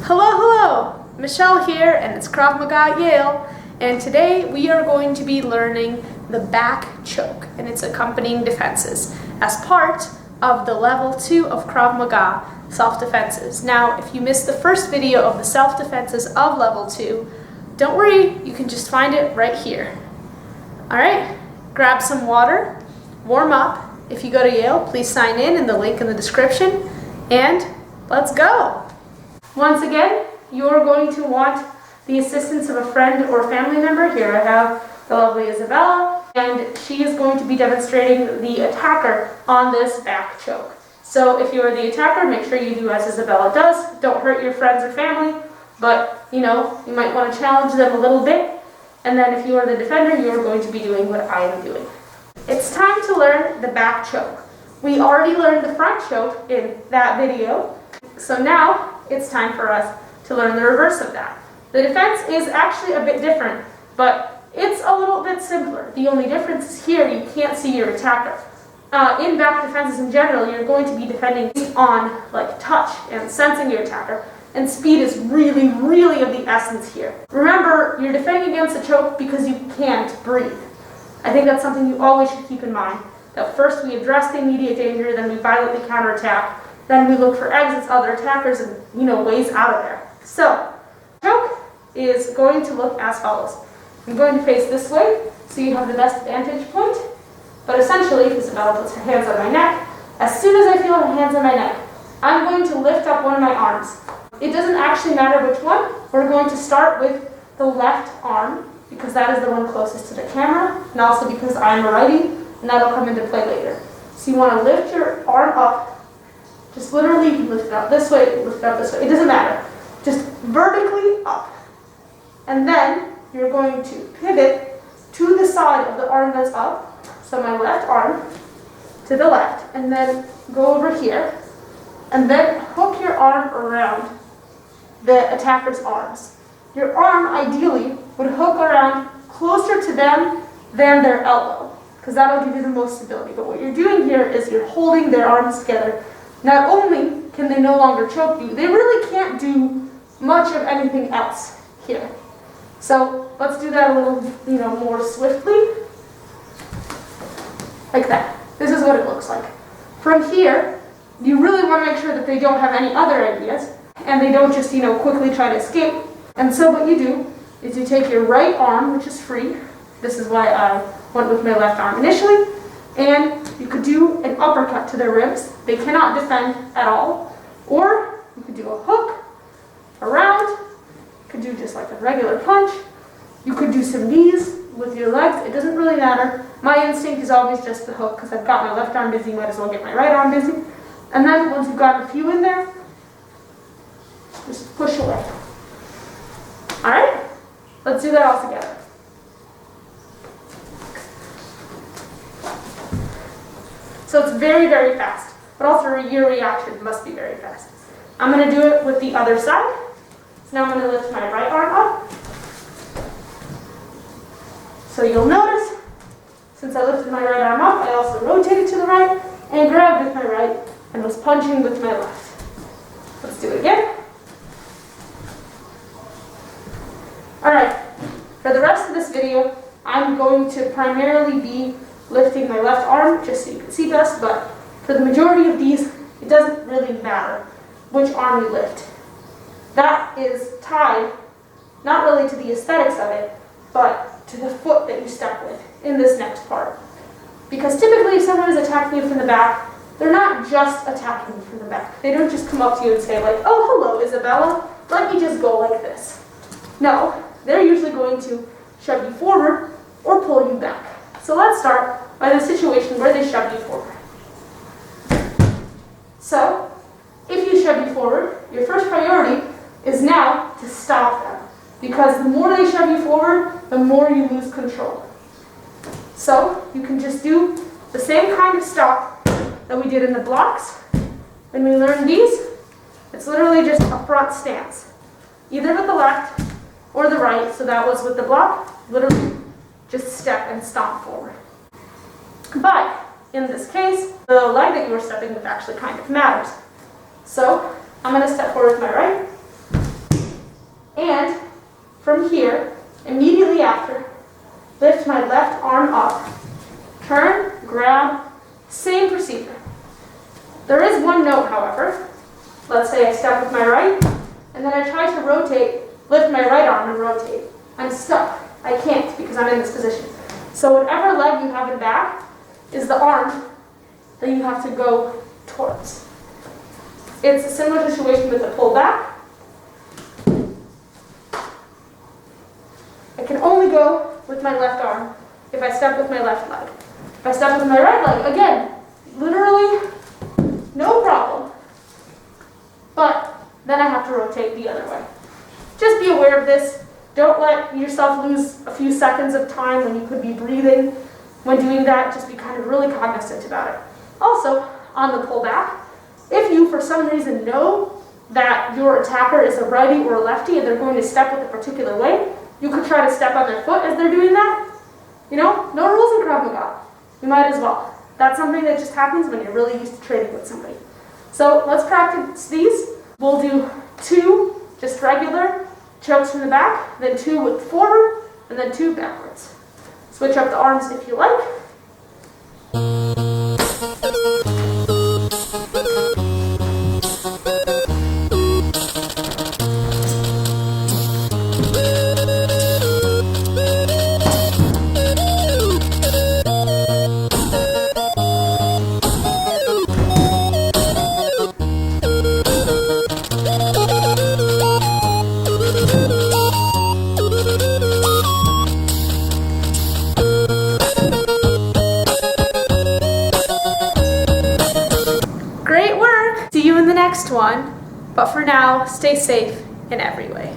Hello! Michelle here, and it's Krav Maga at Yale, and today we are going to be learning the back choke and its accompanying defenses as part of the level 2 of Krav Maga self-defenses. Now, if you missed the first video of the self-defenses of level 2, don't worry, you can just find it right here. Alright, grab some water, warm up. If you go to Yale, please sign in the link in the description, and let's go! Once again, you're going to want the assistance of a friend or family member. Here I have the lovely Isabella, and she is going to be demonstrating the attacker on this back choke. So if you're the attacker, make sure you do as Isabella does. Don't hurt your friends or family, but you might want to challenge them a little bit. And then if you are the defender, you're going to be doing what I am doing. It's time to learn the back choke. We already learned the front choke in that video, so now it's time for us to learn the reverse of that. The defense is actually a bit different, but it's a little bit simpler. The only difference is here you can't see your attacker. In back defenses in general, you're going to be defending on touch and sensing your attacker, and speed is really, really of the essence here. Remember, you're defending against a choke because you can't breathe. I think that's something you always should keep in mind, that first we address the immediate danger, then we violently counterattack, then we look for exits, other attackers, and ways out of there. So, choke is going to look as follows. I'm going to face this way, so you have the best vantage point. But essentially, Isabella puts her hands on my neck. As soon as I feel her hands on my neck, I'm going to lift up one of my arms. It doesn't actually matter which one. We're going to start with the left arm, because that is the one closest to the camera, and also because I'm a righty, and that'll come into play later. So you want to lift your arm up. Just literally lift it up this way, lift it up this way. It doesn't matter. Just vertically up. And then you're going to pivot to the side of the arm that's up. So my left arm to the left. And then go over here. And then hook your arm around the attacker's arms. Your arm, ideally, would hook around closer to them than their elbow, because that'll give you the most stability. But what you're doing here is you're holding their arms together. Not only can they no longer choke you, they really can't do much of anything else here. So let's do that a little, more swiftly. Like that. This is what it looks like. From here, you really want to make sure that they don't have any other ideas, and they don't just, quickly try to escape. And so what you do is you take your right arm, which is free. This is why I went with my left arm initially. And you could do an uppercut to their ribs. They cannot defend at all. Or you could do a hook around. You could do just like a regular punch. You could do some knees with your legs. It doesn't really matter. My instinct is always just the hook, because I've got my left arm busy, might as well get my right arm busy. And then once you've got a few in there, just push away. Alright? Let's do that all together. So it's very, very fast, but also your reaction must be very fast. I'm going to do it with the other side. So now I'm going to lift my right arm up. So you'll notice, since I lifted my right arm up, I also rotated to the right and grabbed with my right and was punching with my left. Let's do it again. Alright, for the rest of this video, I'm going to primarily be lifting my left arm, just so you can see best, but for the majority of these, it doesn't really matter which arm you lift. That is tied, not really to the aesthetics of it, but to the foot that you step with in this next part. Because typically, if someone is attacking you from the back, they're not just attacking you from the back. They don't just come up to you and say oh, hello, Isabella, let me just go like this. No, they're usually going to shove you forward or pull you back. So let's start by the situation where they shove you forward. So, if you shove you forward, your first priority is now to stop them. Because the more they shove you forward, the more you lose control. So, you can just do the same kind of stop that we did in the blocks. When we learned these, it's literally just a front stance. Either with the left or the right, so that was with the block, literally just step and stomp forward. But in this case, the leg that you were stepping with actually kind of matters. So I'm going to step forward with my right, from here, immediately after, lift my left arm up, turn, grab, same procedure. There is one note, however. Let's say I step with my right, and then I try to rotate, lift my right arm and rotate. I'm stuck. I can't because I'm in this position. So whatever leg you have in back is the arm that you have to go towards. It's a similar situation with the pull back. I can only go with my left arm if I step with my left leg. If I step with my right leg, again, literally no problem. But then I have to rotate the other way. Just be aware of this. Don't let yourself lose a few seconds of time when you could be breathing. When doing that, just be kind of really cognizant about it. Also, on the pullback, if you for some reason know that your attacker is a righty or a lefty and they're going to step with a particular way, you could try to step on their foot as they're doing that. You know, no rules in Krav Maga. You might as well. That's something that just happens when you're really used to training with somebody. So let's practice these. We'll do 2 just regular chokes from the back, then 2 with forward, and then 2 backwards. Switch up the arms if you like. Great work! See you in the next one, but for now, stay safe in every way.